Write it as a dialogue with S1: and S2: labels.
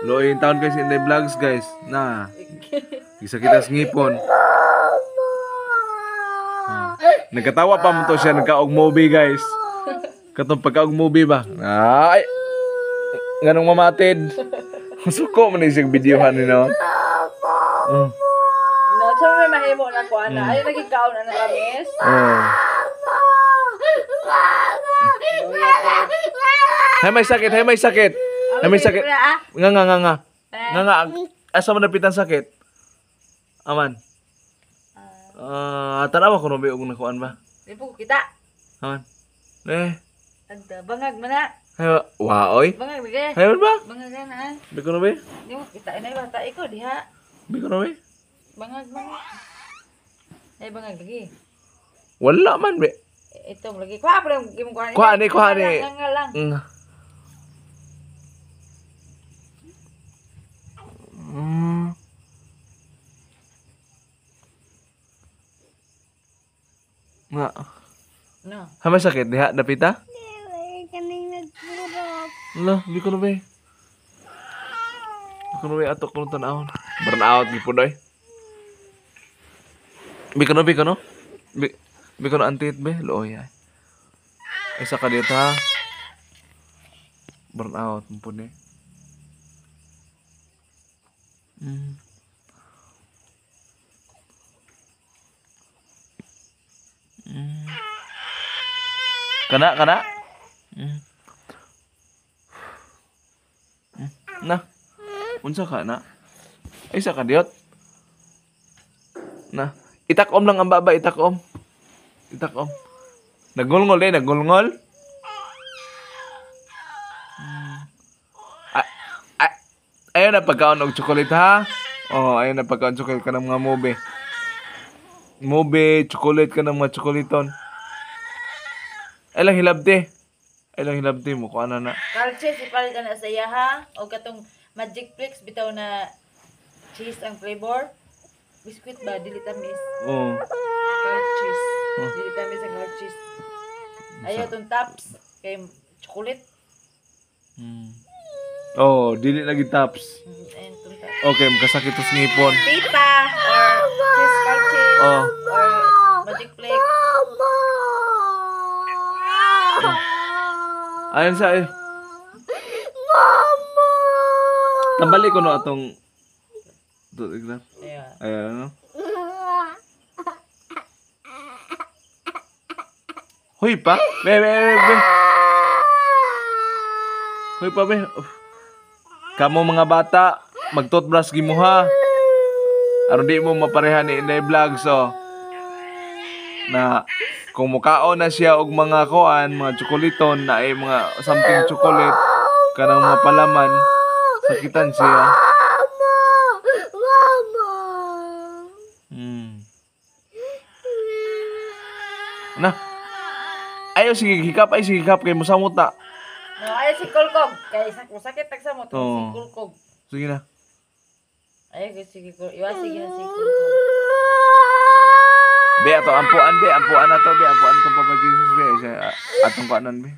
S1: Loy yung taon guys in the vlogs guys. Na. Isa kita ngipon. Nagkatawa pa mo to siya nagkaog movie guys. Katong pagkaog movie ba? Ay. Nganong mamatid. Suko man isang videohan ni no.
S2: No, so may mahimo na ko ana. Ay naging kaon na kamis.
S1: Hay may sakit, hay may sakit. Hay may sakit. Nga. Asa man napitan sakit? Aman. Tanawa ko no og nakuan ba?
S2: Di po kita.
S1: Aman.
S2: Anda bangag man na.
S1: Hayo, oy.
S2: Bangag bigay.
S1: Hayo ba?
S2: Bangag na.
S1: Biko no be?
S2: Di mo kita inay bata iko diha.
S1: Biko no be?
S2: Bangag. Ay bangag lagi.
S1: Wala man be.
S2: Ito lagi. Kuha pa lang gimong kuha.
S1: Kuha ni.
S2: Nga lang. Nga. No.
S1: Hamay sakit diha dapita?
S3: Kaning nagpurap.
S1: Ala, di ko na ba? Di ko na ba atok ko tanawon. Burn out gipon doy. Bi ko no? Bi ko no antit be, looy ay. Isa ka dito ha. Burn out mo po ni. Kana? Na. Unsa ka na? Ay sa kadiot. Na. Itakom lang ang baba, itakom. Nagulngol nagulngol. Ayaw na pagkaon og chocolate ha. Ayaw na pagkaon chocolate ka ng mga movie. Chocolate ka ng mga chocolaton. Ay lang hilabti mo kung ano na.
S2: Calces ipalit na sa iya ha. O katong Magic Flix bitaw na cheese ang flavor. Biscuit ba dili tamis. Calces. Dili tamis ang calces. Ayaw tong tops kay chocolate.
S1: Dili lagi tops.
S2: Ayun tong tops.
S1: Okay, magkasakit sa ngipon.
S2: Pita or cheese calces or Magic Flix.
S1: Ayun sa Mama! Tambali ko no atong exam. Ayan no. Hoy pa. Be. Hoy pa be. Kamo mga bata, mag-toothbrush gi mo ha. Aron di mo mapareha ni Inday Vlog so. Na kung mukaon na siya og mga kuan, mga tsokoliton na ay mga something chocolate kanang mga palaman, sakitan siya.
S3: Mama.
S1: Na. Sige hikap kay mosamot na.
S2: No, ay si kulkog kay sakit tagsamot si kulkog.
S1: Sige na.
S2: Ay sige kulkog. Sige na si kulkog.
S1: Be ato ampuan na to be ampuan ko pa Jesus be atong kanan be.